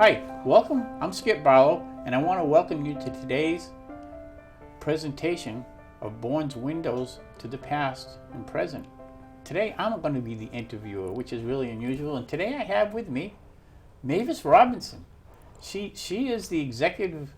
Hi, welcome. I'm Skip Barlow, and I want to welcome you to today's presentation of Bourne's Windows to the Past and Present. Today, I'm going to be the interviewer, which is really unusual, and today I have with me Mavis Robinson. She is the executive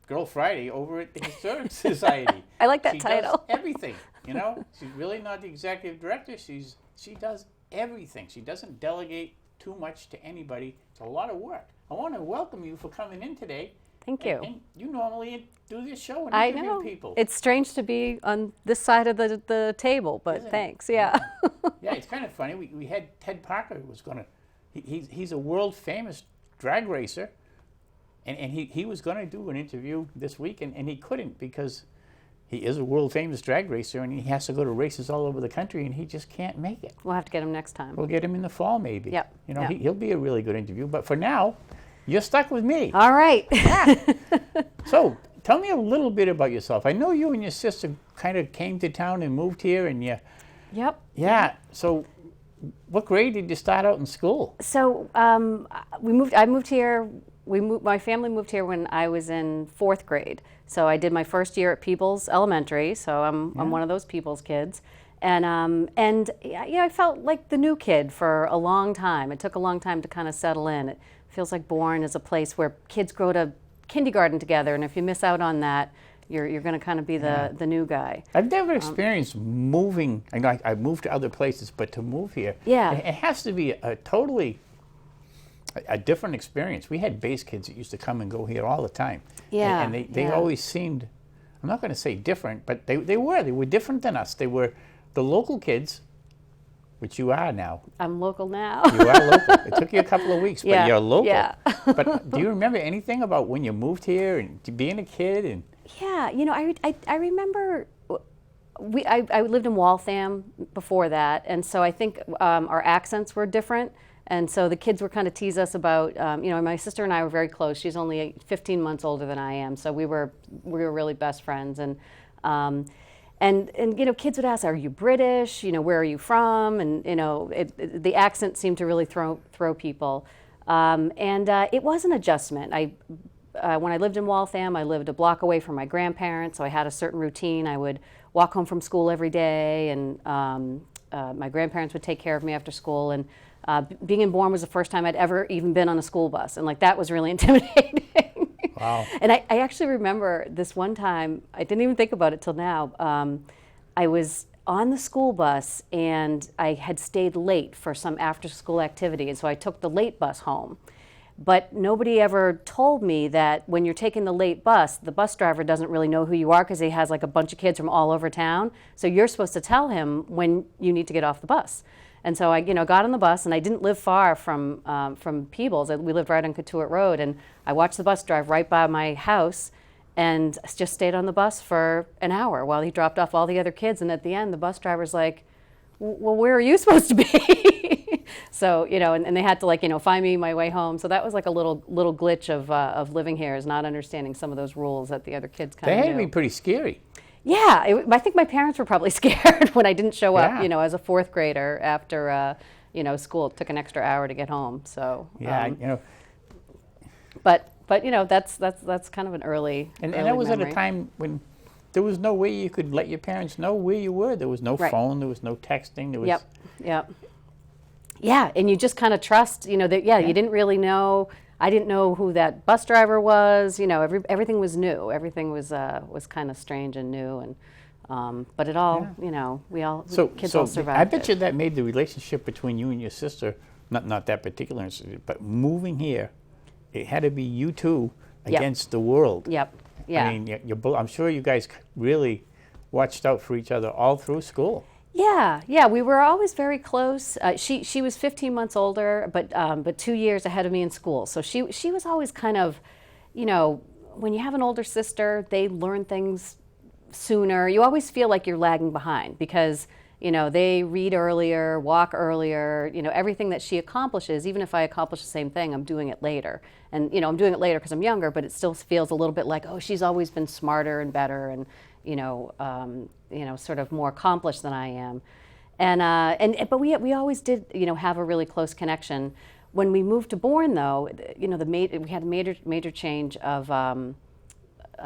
Girl Friday over at the Historic Society. I like that she title. Does everything, you know. She's really not the executive director. She does everything. She doesn't delegate too much to anybody. It's a lot of work. I want to welcome you for coming in today. Thank you. And you normally do this show and I interview know. people. It's strange to be on this side of the table, but Isn't it? thanks. Yeah. Yeah, it's kind of funny. We had Ted Parker who was going to, he's a world famous drag racer, and he was going to do an interview this week, and he couldn't because he is a world famous drag racer, and he has to go to races all over the country, and he just can't make it. We'll have to get him next time. We'll get him in the fall maybe. Yep. You know, Yep. he'll be a really good interview, but for now, you're stuck with me. All right. So, tell me a little bit about yourself. I know you and your sister kind of came to town and moved here, and Yep. yeah. So, what grade did you start out in school? So I moved here. My family moved here when I was in 4th grade. So I did my first year at Peoples Elementary. So I'm one of those Peoples kids, and I felt like the new kid for a long time. It took a long time to kind of settle in. It feels like Bourne is a place where kids go to kindergarten together, and if you miss out on that, you're going to kind of be the new guy. I've never experienced moving. I know I've moved to other places, but to move here, Yeah. it has to be a totally a different experience. We had base kids that used to come and go here all the time. Yeah, And they yeah. always seemed, I'm not going to say different, but they were different than us. They were the local kids, which you are now. I'm local now. You are local. It took you a couple of weeks, but Yeah, you're local. yeah. But do you remember anything about when you moved here and being a kid? And Yeah, I remember I lived in Waltham before that, and so I think our accents were different, and so the kids were kind of tease us about, my sister and I were very close. She's only 15 months older than I am, so we were really best friends, and kids would ask, "Are you British? Where are you from?" And the accent seemed to really throw people, it was an adjustment. When I lived in Waltham, I lived a block away from my grandparents, so I had a certain routine. I would walk home from school every day, and my grandparents would take care of me after school. And being in Bourne was the first time I'd ever even been on a school bus, and that was really intimidating. wow. And I actually remember this one time, I didn't even think about it till now. I was on the school bus, and I had stayed late for some after-school activity, and so I took the late bus home. But nobody ever told me that when you're taking the late bus, the bus driver doesn't really know who you are because he has like a bunch of kids from all over town. So you're supposed to tell him when you need to get off the bus. And so I, got on the bus, and I didn't live far from Peebles. We lived right on Cotuit Road, and I watched the bus drive right by my house, and just stayed on the bus for an hour while he dropped off all the other kids. And at the end, the bus driver's like, "Well, where are you supposed to be?" So, and they had to find me my way home. So that was like a little glitch of living here, is not understanding some of those rules that the other kids kind of They knew. had to be pretty scary. Yeah, I think my parents were probably scared when I didn't show up, Yeah. as a 4th grader after, school. It took an extra hour to get home. So, Yeah, but that's kind of an early And early that was memory. at a time when there was no way you could let your parents know where you were. There was no Right. phone. There was no texting. There was. Yep. Yeah, and you just kind of trust, that, you didn't really know. I didn't know who that bus driver was. Everything was new. Everything was kind of strange and new, and but it all, kids all survived. I bet it. you that made the relationship between you and your sister, not that particular incident, but moving here, it had to be you two against the world. Yep. Yeah. I mean, I'm sure you guys really watched out for each other all through school. Yeah, we were always very close. She was 15 months older, but 2 years ahead of me in school. So she was always kind of, when you have an older sister, they learn things sooner. You always feel like you're lagging behind because, they read earlier, walk earlier, everything that she accomplishes, even if I accomplish the same thing, I'm doing it later. And, I'm doing it later because I'm younger, but it still feels a little bit like, oh, she's always been smarter and better and, sort of more accomplished than I am. But we always did, have a really close connection. When we moved to Bourne, though, you know, we had a major change of a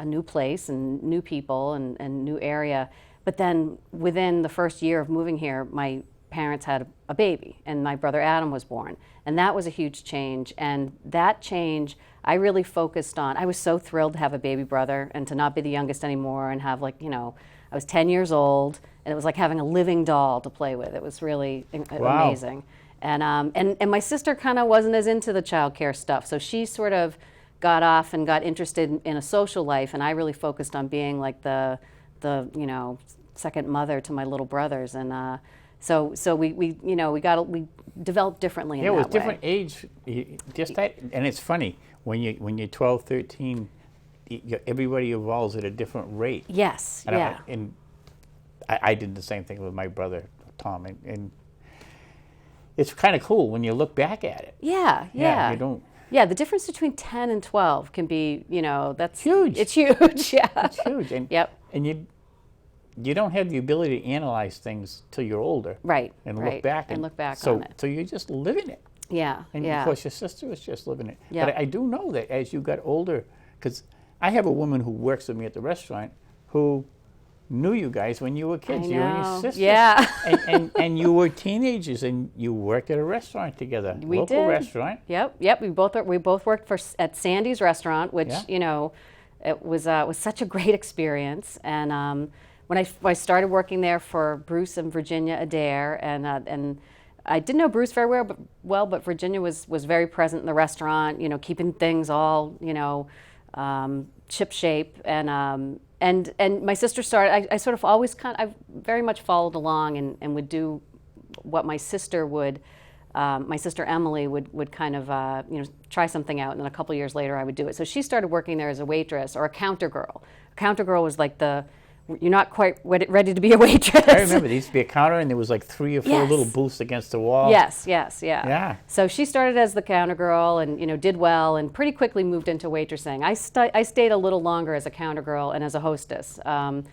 new place and new people and new area. But then within the first year of moving here, my parents had a baby, and my brother Adam was born. And that was a huge change. And that change, I really focused on. I was so thrilled to have a baby brother and to not be the youngest anymore and have, like, you know, I was 10 years old, and it was like having a living doll to play with. It was really Wow. amazing. And my sister kind of wasn't as into the childcare stuff, so she sort of got off and got interested in a social life, and I really focused on being like the you know, second mother to my little brothers, and so we developed differently in Yeah, that it was way. different age. Just that, and it's funny when you're 12, 13, everybody evolves at a different rate. Yes, And yeah. I did the same thing with my brother Tom, and it's kind of cool when you look back at it. Yeah. Yeah, you don't. Yeah, the difference between 10 and 12 can be, you know, that's Huge. It's huge, yeah. It's huge, and Yep. and you don't have the ability to analyze things till you're older. Right. And right. look back and look back so, on it. So you're just living it. Yeah. And yeah. of course, your sister was just living it. Yeah. But I do know that as you got older, because I have a woman who works with me at the restaurant who knew you guys when you were kids, I you and know. your sister. Yeah. and you were teenagers and you worked at a restaurant together. We local did. restaurant. Yep. We both worked at Sandy's restaurant, which Yeah. you know, it was such a great experience. And when I started working there for Bruce and Virginia Adair, and I didn't know Bruce very well, but Virginia was very present in the restaurant. You know, keeping things all, you know, ship shape, and my sister started. I sort of always I very much followed along and would do what my sister would. My sister Emily would kind of you know, try something out, and then a couple years later I would do it. So she started working there as a waitress or a counter girl. A counter girl was like you're not quite ready to be a waitress. I remember there used to be a counter and there was like 3 or 4 Yes. little booths against the wall. Yes, yeah. Yeah. So she started as the counter girl and, you know, did well and pretty quickly moved into waitressing. I stayed a little longer as a counter girl and as a hostess. And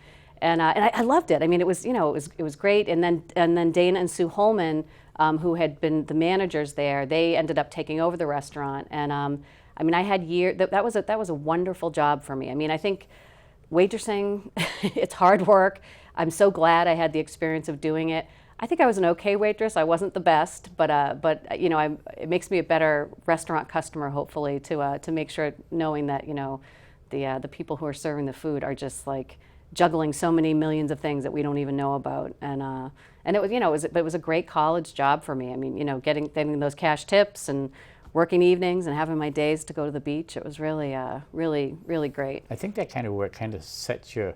I loved it. I mean, it was, you know, it was great. And then Dana and Sue Holman, who had been the managers there, they ended up taking over the restaurant. And I mean, I had that was a wonderful job for me. I mean, I think waitressing, it's hard work. I'm so glad I had the experience of doing it. I think I was an okay waitress. I wasn't the best, but you know, it makes me a better restaurant customer, hopefully, to make sure, knowing that, you know, the people who are serving the food are just like juggling so many millions of things that we don't even know about. And it was, you know, it was a great college job for me. I mean, you know, getting those cash tips and working evenings and having my days to go to the beach. It was really, really great. I think that kind of work kind of sets your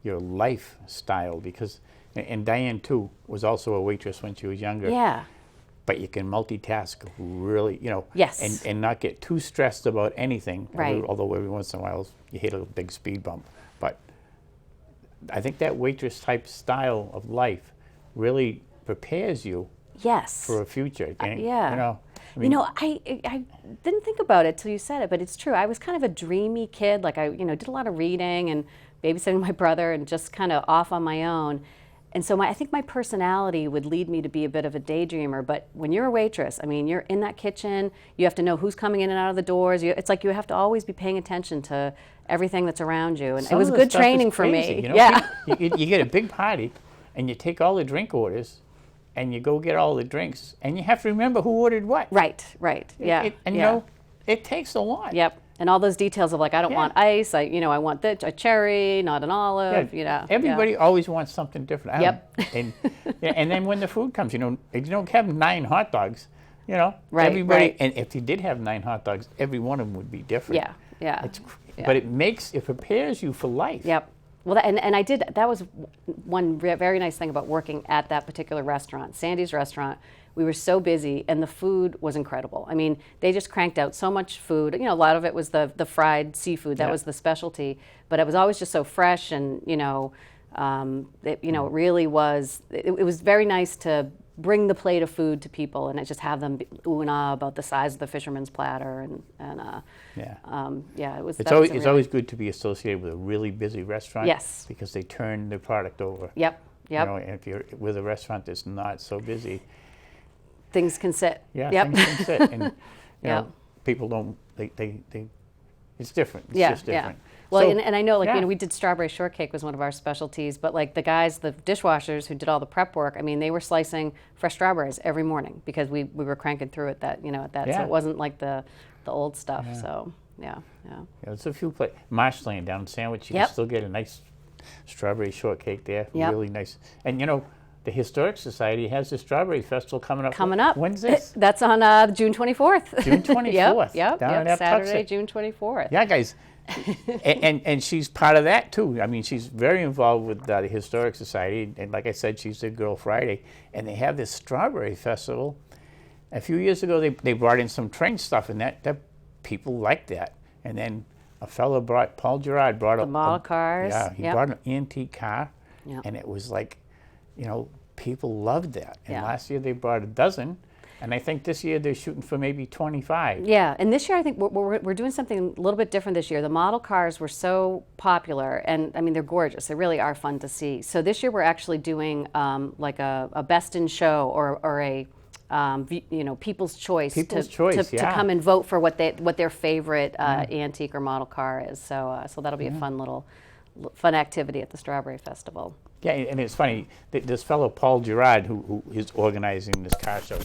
lifestyle, because, and Diane too was also a waitress when she was younger. Yeah. But you can multitask really, you know. Yes. And not get too stressed about anything. Right. Although every once in a while you hit a big speed bump. But I think that waitress type style of life really prepares you Yes. for a future. And, yeah. You know, I You know, I didn't think about it till you said it, but it's true. I was kind of a dreamy kid. Like, I, you know, did a lot of reading and babysitting my brother and just kind of off on my own. And so I think my personality would lead me to be a bit of a daydreamer. But when you're a waitress, I mean, you're in that kitchen. You have to know who's coming in and out of the doors. It's like you have to always be paying attention to everything that's around you. And it was good training for me. You know? Yeah. You get a big party, and you take all the drink orders, and you go get all the drinks, and you have to remember who ordered what. Right. Yeah. And yeah. you know, it takes a lot. Yep. And all those details of, like, I don't Yeah. want ice. I want a cherry, not an olive. You know. Everybody yeah. always wants something different. Yep. And then when the food comes, you know, if you don't have 9 hot dogs, you know, Right, everybody. right. And if you did have 9 hot dogs, every one of them would be different. Yeah. But it prepares you for life. Yep. Well, and I did. That was one very nice thing about working at that particular restaurant, Sandy's restaurant. We were so busy, and the food was incredible. I mean, they just cranked out so much food. You know, a lot of it was the fried seafood. That Yeah. was the specialty. But it was always just so fresh, and it really was. It was very nice to bring the plate of food to people and just have them ooh and ah about the size of the fisherman's platter, and it was. It's always good to be associated with a really busy restaurant. Yes. Because they turn the product over. Yep. You know, and if you're with a restaurant that's not so busy, things can sit. Yeah, Yep. things can sit, and you Yeah. know, people don't. They. It's different. It's Yeah, just different. Well, So, and I know, like, yeah. we did strawberry shortcake was one of our specialties, but like the guys, the dishwashers who did all the prep work, I mean, they were slicing fresh strawberries every morning because we were cranking through at that, so Yeah. it wasn't like the old stuff. So yeah. Yeah, there's a few places. Marshland down in Sandwich, you Yep. can still get a nice strawberry shortcake there. Yep. Really nice. And the Historic Society has the Strawberry Festival coming up. Coming up. When's this? That's on June 24th. June 24th. Yep. Down at Saturday, Tuxet. June 24th. Yeah, guys. and she's part of that too. I mean, she's very involved with the Historic Society, and like I said, she's the Girl Friday, and they have this Strawberry Festival. A few years ago, they brought in some train stuff, and that people liked that. And then a fellow Paul Gerard brought The up model cars. Yeah, he Yep. brought an antique car, Yep. and it was like, people loved that. And Yeah. last year they brought a dozen, and I think this year they're shooting for maybe 25. Yeah, and this year I think we're doing something a little bit different this year. The model cars were so popular, and I mean they're gorgeous. They really are fun to see. So this year we're actually doing like a best in show or a people's choice to come and vote for what their favorite antique or model car is. So that'll be a fun activity at the Strawberry Festival. Yeah, and it's funny, this fellow Paul Gerard who is organizing this car show,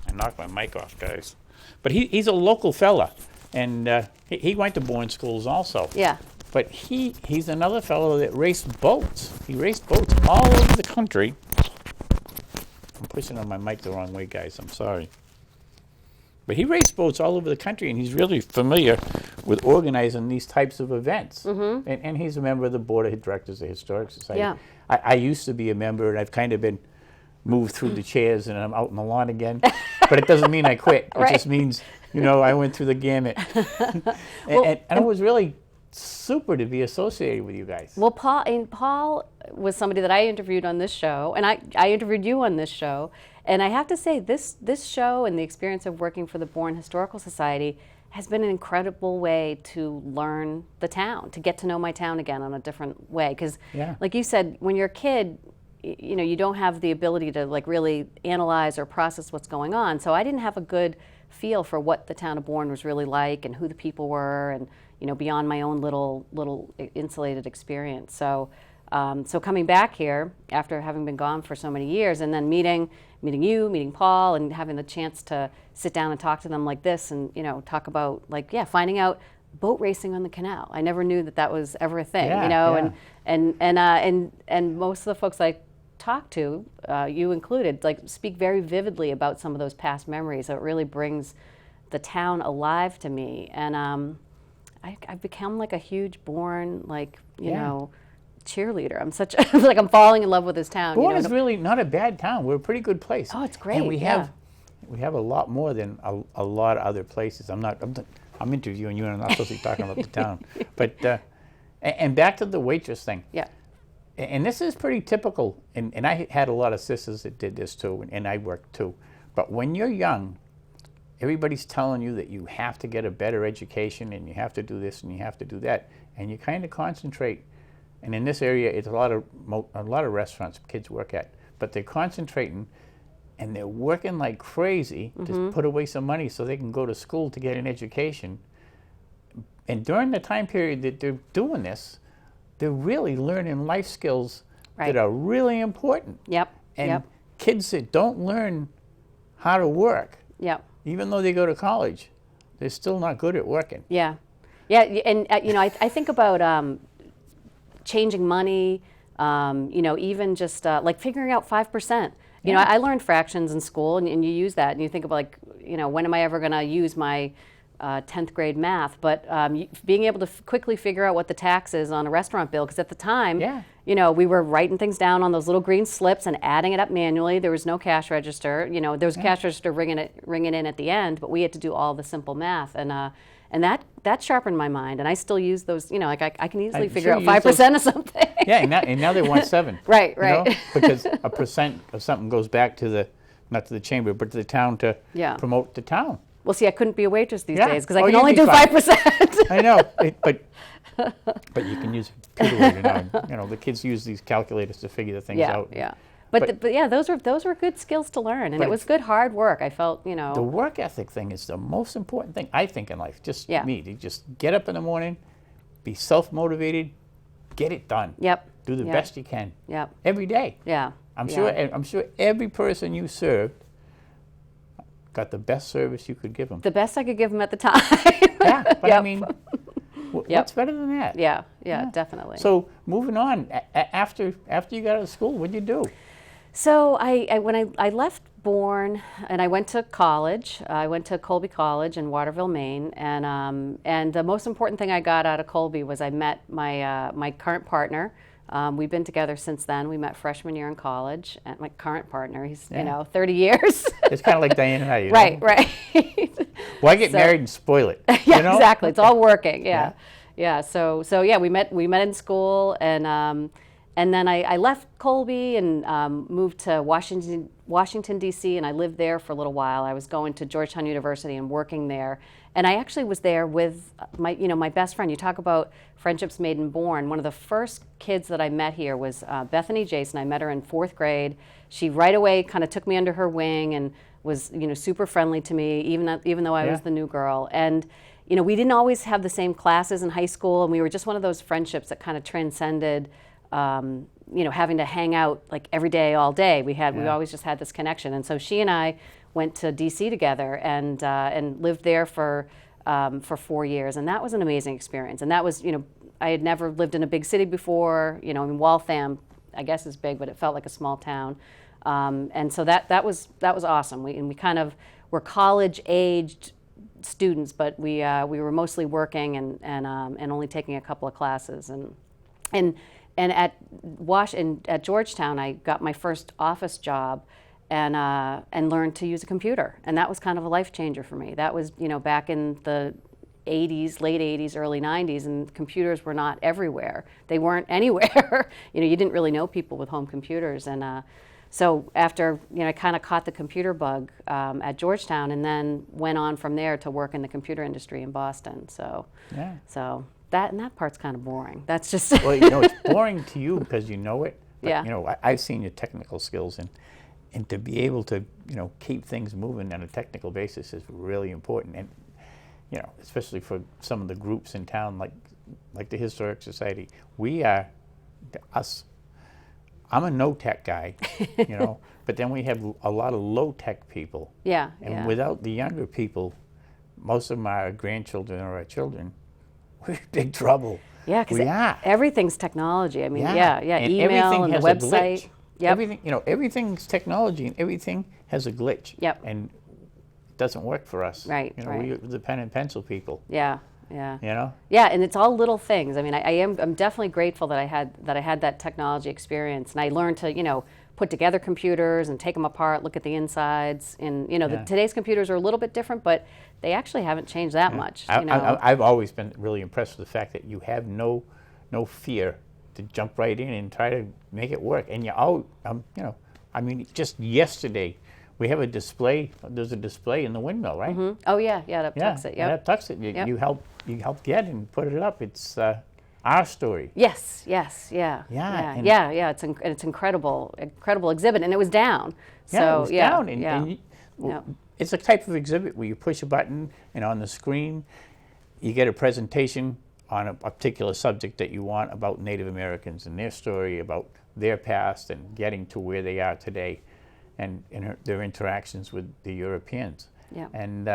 I knocked my mic off, guys. But he's a local fella, and he went to Bourne schools also. Yeah. But he's another fellow that raced boats. He raced boats all over the country. I'm pushing on my mic the wrong way, guys, I'm sorry. But he raced boats all over the country, and he's really familiar with organizing these types of events. Mm-hmm. And he's a member of the board of directors of the Historic Society. Yeah. I used to be a member, and I've kind of been moved through the chairs, and I'm out in the lawn again. But it doesn't mean I quit. It Right. just means, I went through the gamut. and it was really super to be associated with you guys. Well, Paul was somebody that I interviewed on this show, and I interviewed you on this show. And I have to say, this show and the experience of working for the Bourne Historical Society has been an incredible way to learn the town, to get to know my town again on a different way. Because, like you said, when you're a kid, you don't have the ability to like really analyze or process what's going on. So I didn't have a good feel for what the town of Bourne was really like and who the people were, and beyond my own little insulated experience. So coming back here after having been gone for so many years, and then meeting you, meeting Paul, and having the chance to sit down and talk to them like this, and talk about finding out boat racing on the canal. I never knew that was ever a thing. And most of the folks I talked to, you included, speak very vividly about some of those past memories. So it really brings the town alive to me, and I've become like a huge Bourne cheerleader. I'm such I'm falling in love with this town. Bourne is really not a bad town. We're a pretty good place. Oh, it's great. And we have a lot more than a lot of other places. I'm interviewing you, and I'm not supposed to be talking about the town. But and back to the waitress thing. Yeah. And this is pretty typical. And I had a lot of sisters that did this too, and I worked too. But when you're young, everybody's telling you that you have to get a better education, and you have to do this, and you have to do that, and you kind of concentrate. And in this area, it's a lot of restaurants kids work at, but they're concentrating, and they're working like crazy to put away some money so they can go to school to get an education. And during the time period that they're doing this, they're really learning life skills that are really important. Yep. And kids that don't learn how to work, even though they go to college, they're still not good at working. Yeah. Yeah, and I think about changing money, even just like figuring out 5%. I learned fractions in school, and you use that, and you think about when am I ever going to use my 10th grade math? But being able to quickly figure out what the tax is on a restaurant bill, because at the time, we were writing things down on those little green slips and adding it up manually. There was no cash register. There was a cash register ringing in at the end, but we had to do all the simple math, and that sharpened my mind, and I still use those. I can easily figure out 5% of something. And now they want 7. Right. Because a percent of something goes back to not to the chamber, but to the town to promote the town. Well, see, I couldn't be a waitress these days because I can only do 5%. I know, but you can use a calculator now. The kids use these calculators to figure the things out. Yeah. But yeah, those were good skills to learn, and it was good hard work. I felt, you know. The work ethic thing is the most important thing, I think, in life. Just me. To just get up in the morning, be self-motivated, get it done. Yep. Do the best you can. Yep. Every day. Yeah. I'm sure every person you served got the best service you could give them. The best I could give them at the time. Yeah, but I mean, what's better than that? Yeah, definitely. So moving on, after you got out of school, what did you do? So when I left Bourne and I went to college, I went to Colby College in Waterville, Maine, and the most important thing I got out of Colby was I met my current partner. We've been together since then. We met freshman year in college, and my current partner, he's 30 years. It's kind of like Diane and I, you know? Right. Why get married and spoil it? Yeah, you know? Exactly. It's all working. Yeah. So yeah, we met in school, and then I left Colby and moved to Washington D.C. and I lived there for a little while. I was going to Georgetown University and working there, and I actually was there with my best friend. You talk about friendships made in Bourne. One of the first kids that I met here was Bethany Jason. I met her in 4th grade. She right away kind of took me under her wing and was super friendly to me, even though I was the new girl. And we didn't always have the same classes in high school, and we were just one of those friendships that kind of transcended having to hang out like every day, all day. We always just had this connection. And so she and I went to DC together and lived there for 4 years. And that was an amazing experience. And that was, I had never lived in a big city before. Waltham, I guess, is big, but it felt like a small town. And so that was awesome. We kind of were college-aged students, but we were mostly working and only taking a couple of classes. And at Georgetown, I got my first office job and learned to use a computer, and that was kind of a life changer for me. That was back in the 80s, late 80s, early 90s, and computers were not everywhere. They weren't anywhere. You didn't really know people with home computers, and so after I kind of caught the computer bug at Georgetown, and then went on from there to work in the computer industry in Boston. So that part's kind of boring. That's just well, it's boring to you because you know it. But, I've seen your technical skills, and to be able to keep things moving on a technical basis is really important. And especially for some of the groups in town, like the Historic Society, I'm a no-tech guy, but then we have a lot of low-tech people. And without the younger people, most of my grandchildren or our children, we're in big trouble. Yeah, because everything's technology. I mean, and email and the website. Everything, everything's technology, and everything has a glitch. And it doesn't work for us. Right. We're the pen and pencil people. Yeah, Yeah, and it's all little things. I mean, I'm definitely grateful that I had that technology experience, and I learned to put together computers and take them apart, look at the insides, and today's computers are a little bit different, but they actually haven't changed that much. I've always been really impressed with the fact that you have no fear to jump right in and try to make it work. And I mean, just yesterday we have a display. There's a display in the windmill, right? Mm-hmm. Oh yeah, that tucks it. That tucks it. You helped get and put it up. It's our story. Yes, yeah. It's incredible exhibit, and it was down. It was down, and it's a type of exhibit where you push a button, and on the screen, you get a presentation on a particular subject that you want about Native Americans and their story, about their past, and getting to where they are today, and their interactions with the Europeans. Yeah. And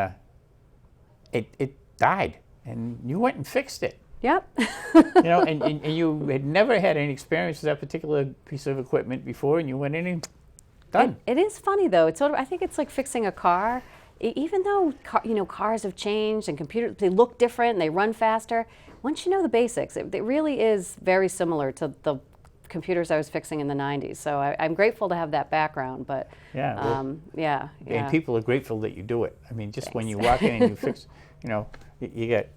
it died, and you went and fixed it. Yep. And you had never had any experience with that particular piece of equipment before, and you went in and done. It is funny though. It's I think it's like fixing a car. Even though cars have changed and computers, they look different and they run faster. Once you know the basics, it really is very similar to the computers I was fixing in the 90s. So I'm grateful to have that background. But and people are grateful that you do it. I mean, just when you walk in and you fix, you get.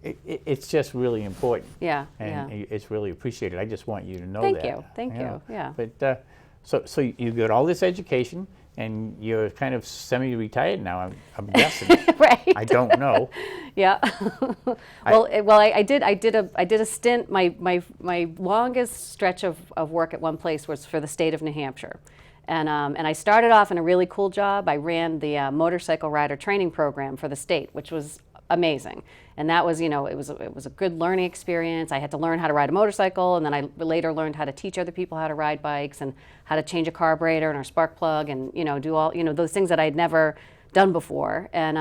It's just really important. And it's really appreciated. I just want you to know that. Thank you. Yeah. But so you got all this education, and you're kind of semi-retired now. I'm guessing. Right. I don't know. Yeah. I did a stint. My longest stretch of work at one place was for the state of New Hampshire, and I started off in a really cool job. I ran the motorcycle rider training program for the state, which was amazing. And that was, it was a good learning experience. I had to learn how to ride a motorcycle, and then I later learned how to teach other people how to ride bikes and how to change a carburetor and a spark plug and, do all, those things that I'd never done before. And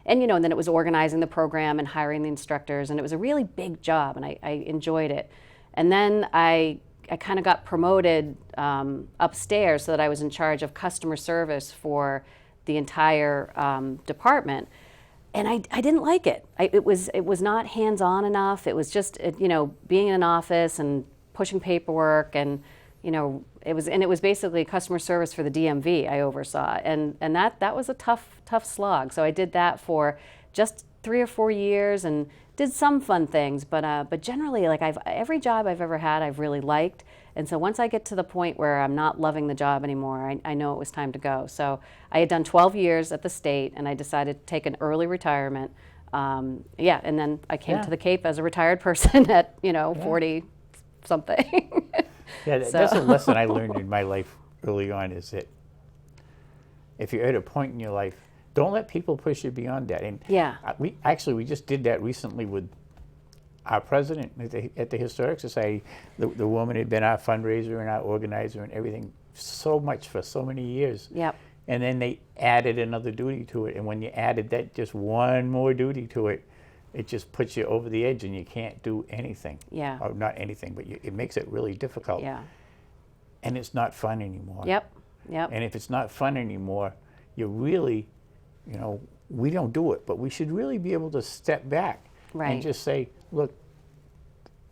then it was organizing the program and hiring the instructors, and it was a really big job, and I enjoyed it. And then I kind of got promoted upstairs so that I was in charge of customer service for the entire department. And I didn't like it. It was not hands-on enough. It was just being in an office and pushing paperwork, and it was basically customer service for the DMV I oversaw, and that was a tough slog. So I did that for just 3 or 4 years and did some fun things, but generally, like every job I've ever had I've really liked. And so once I get to the point where I'm not loving the job anymore, I know it was time to go. So I had done 12 years at the state, and I decided to take an early retirement. And then I came to the Cape as a retired person at 40 something. That's a lesson I learned in my life early on, is that if you're at a point in your life, don't let people push you beyond that. And we just did that recently with our president at the Historic Society. The woman had been our fundraiser and our organizer and everything so much for so many years. Yep. And then they added another duty to it. And when you added that, just one more duty to it, it just puts you over the edge and you can't do anything. Yeah. Or not anything, but it makes it really difficult. Yeah. And it's not fun anymore. Yep. And if it's not fun anymore, you really, we don't do it, but we should really be able to step back. Right. And just say, look,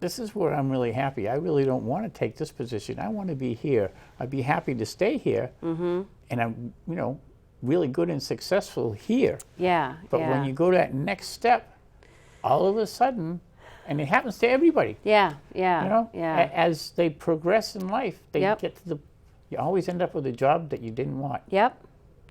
this is where I'm really happy. I really don't want to take this position. I want to be here. I'd be happy to stay here. Mm-hmm. And I'm, really good and successful here. Yeah. But when you go to that next step, all of a sudden, and it happens to everybody. Yeah. As they progress in life, they get to you always end up with a job that you didn't want. Yep.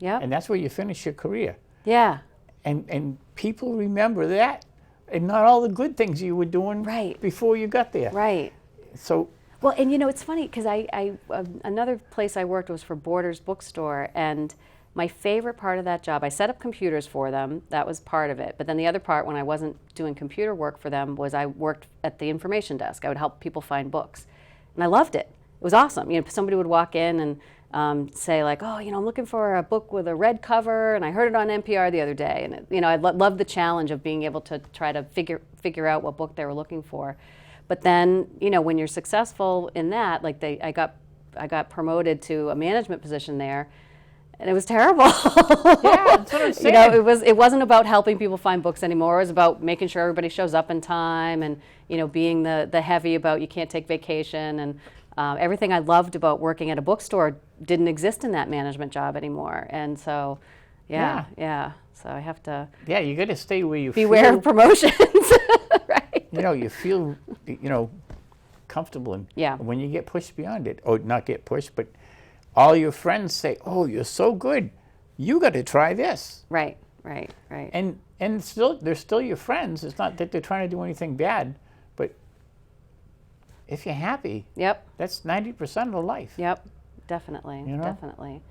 And that's where you finish your career. Yeah. And people remember that, and not all the good things you were doing before you got there. Right. So. Well, and it's funny because I another place I worked was for Borders Bookstore, and my favorite part of that job, I set up computers for them. That was part of it. But then the other part, when I wasn't doing computer work for them, was I worked at the information desk. I would help people find books, and I loved it. It was awesome. Somebody would walk in and say like, oh, I'm looking for a book with a red cover, and I heard it on NPR the other day. And I loved the challenge of being able to try to figure out what book they were looking for. But then, when you're successful in that, like I got promoted to a management position there, and it was terrible. Yeah, that's what I'm saying. It wasn't about helping people find books anymore. It was about making sure everybody shows up in time, and being the heavy about you can't take vacation, and everything I loved about working at a bookstore didn't exist in that management job anymore. And so, yeah. So I have to. Yeah, you got to stay where you beware of promotions, right? You feel, comfortable, and when you get pushed beyond it, or not get pushed, but all your friends say, "Oh, you're so good, you got to try this." Right. And still, they're still your friends. It's not that they're trying to do anything bad, but if you're happy, that's 90% of life. Yep, definitely, definitely.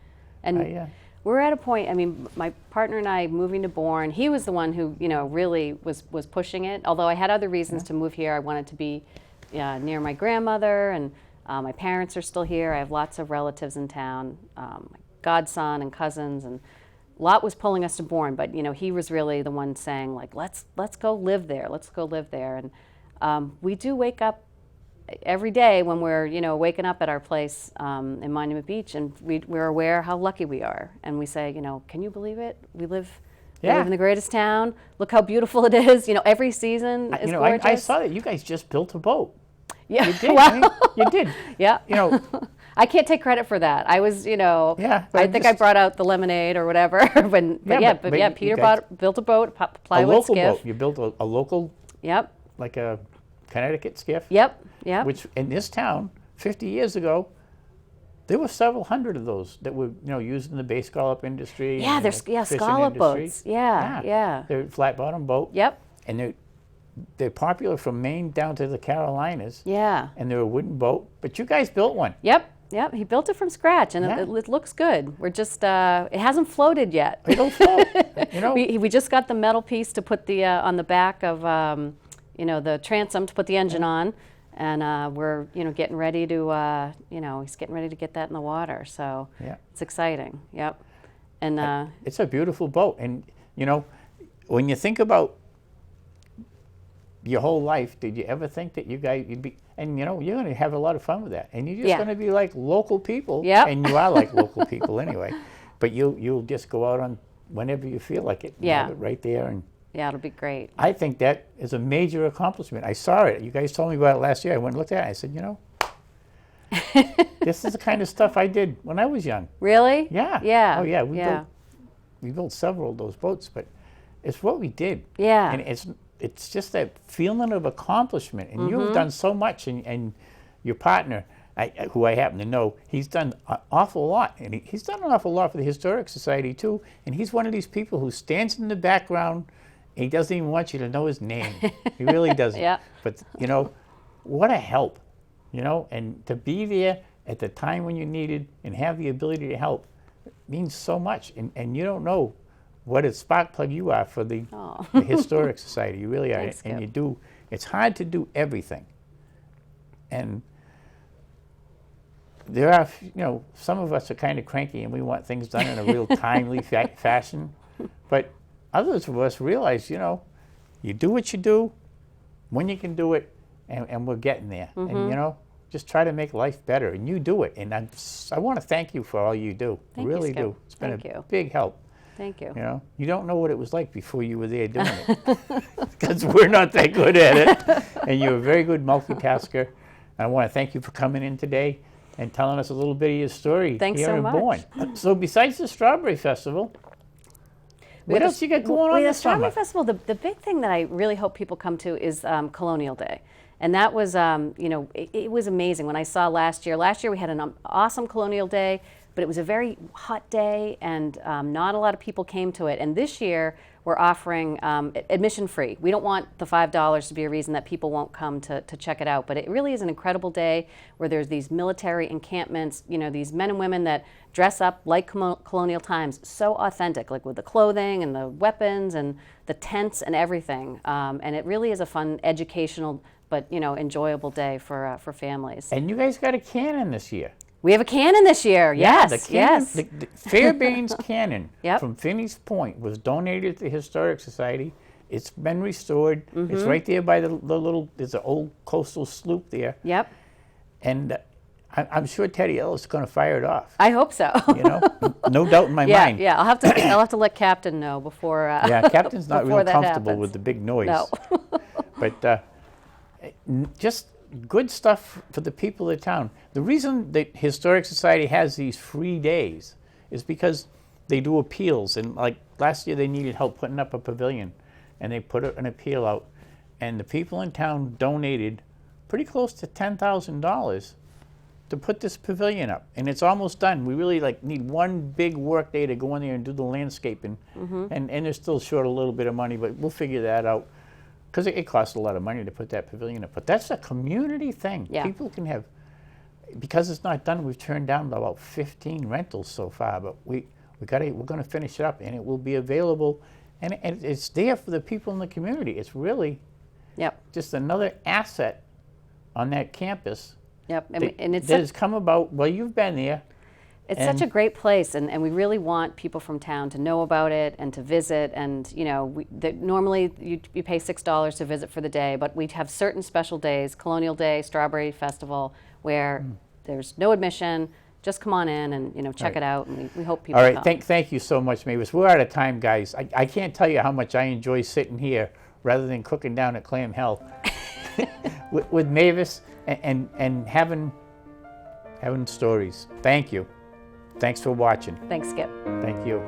And we're at a point. I mean, my partner and I moving to Bourne. He was the one who really was pushing it. Although I had other reasons to move here. I wanted to be near my grandmother, and my parents are still here. I have lots of relatives in town, my godson and cousins, and a lot was pulling us to Bourne. But he was really the one saying like, let's go live there. Let's go live there. And we do wake up every day when we're waking up at our place in Monument Beach, and we're aware how lucky we are, and we say, can you believe it? We live in the greatest town. Look how beautiful it is. Every season is gorgeous. I saw that you guys just built a boat. Yeah, you did. You did. Yeah. I can't take credit for that. I was, I think I brought out the lemonade or whatever. But Peter built a boat, a plywood skiff. Boat. You built a local. Yep. Like a Connecticut skiff. Yep. Which in this town, 50 years ago, There were several hundred of those that were, used in the bay scallop industry. Yeah, and there's the fishing scallop industry. boats. Yeah. They're flat bottom boat. Yep. And they're popular from Maine down to the Carolinas. Yeah. And they're a wooden boat. But you guys built one. Yep. He built it from scratch, and it looks good. We're just, it hasn't floated yet. It'll float. We just got the metal piece to put the on the back of, the transom to put the engine on, and we're, getting ready to, he's getting ready to get that in the water. So it's exciting. Yep. And it's a beautiful boat, and when you think about your whole life, did you ever think that you'd be, and you're going to have a lot of fun with that, and you're just going to be like local people, and you are like local people anyway, but you'll just go out on whenever you feel like it, have it right there, and it'll be great. I think that is a major accomplishment. I saw it. You guys told me about it last year. I went and looked at it. I said, this is the kind of stuff I did when I was young. Really? Yeah. Yeah. Oh yeah. We built several of those boats, but it's what we did. Yeah. And it's just that feeling of accomplishment, and you've done so much, and your partner, who I happen to know, he's done an awful lot, and he's done an awful lot for the Historic Society too, and he's one of these people who stands in the background, and he doesn't even want you to know his name. He really doesn't. Yeah. But what a help, and to be there at the time when you needed and have the ability to help means so much, and you don't know what a spark plug you are for the Historic Society. You really are. Thanks, and Skip. you do. It's hard to do everything. And there are, some of us are kind of cranky and we want things done in a real timely fashion. But others of us realize, you do what you do when you can do it, and we're getting there. And, just try to make life better, and you do it. And I want to thank you for all you do. Thank really you, Skip. do. It's been Thank a you. big help. Thank you. You don't know what it was like before you were there doing it, because we're not that good at it. And you're a very good multitasker. I want to thank you for coming in today and telling us a little bit of your story here in Bourne. So besides the Strawberry Festival, what else you got going on the this summer? Strawberry Festival, the big thing that I really hope people come to is Colonial Day. And that was, it was amazing. When I saw last year we had an awesome Colonial Day, but it was a very hot day, and not a lot of people came to it. And this year, we're offering admission free. We don't want the $5 to be a reason that people won't come to check it out. But it really is an incredible day where there's these military encampments, these men and women that dress up like colonial times, so authentic, like with the clothing and the weapons and the tents and everything. And it really is a fun, educational, but enjoyable day for families. And you guys got a cannon this year. We have a cannon this year. Yeah, Yes, the cannon, yes. the Fairbairn's cannon Yep. from Finney's Point was donated to the Historic Society. It's been restored. It's right there by the little, there's an old coastal sloop there. Yep. And I'm sure Teddy Ellis is going to fire it off. I hope so. No doubt in my mind. Yeah, I'll have to let Captain know before. Yeah, Captain's not before real that comfortable happens. with the big noise. No. But just good stuff for the people of the town. The reason the Historic Society has these free days is because they do appeals. And like last year, they needed help putting up a pavilion, and they put an appeal out. And the people in town donated pretty close to $10,000 to put this pavilion up. And it's almost done. We really need one big work day to go in there and do the landscaping. And they're still short a little bit of money, but we'll figure that out. Because it costs a lot of money to put that pavilion up. But that's a community thing. Yeah. People can have, because it's not done, we've turned down about 15 rentals so far, but we're going to finish it up, and it will be available, and it's there for the people in the community. It's really just another asset on that campus. Yep. That And has come about, well, you've been there. It's such a great place, and we really want people from town to know about it and to visit. And normally you pay $6 to visit for the day, but we have certain special days, Colonial Day, Strawberry Festival, where there's no admission. Just come on in and check it out, and we hope people All right, come. thank you so much, Mavis. We're out of time, guys. I can't tell you how much I enjoy sitting here rather than cooking down at Clam Hill with Mavis and having stories. Thank you. Thanks for watching. Thanks, Skip. Thank you.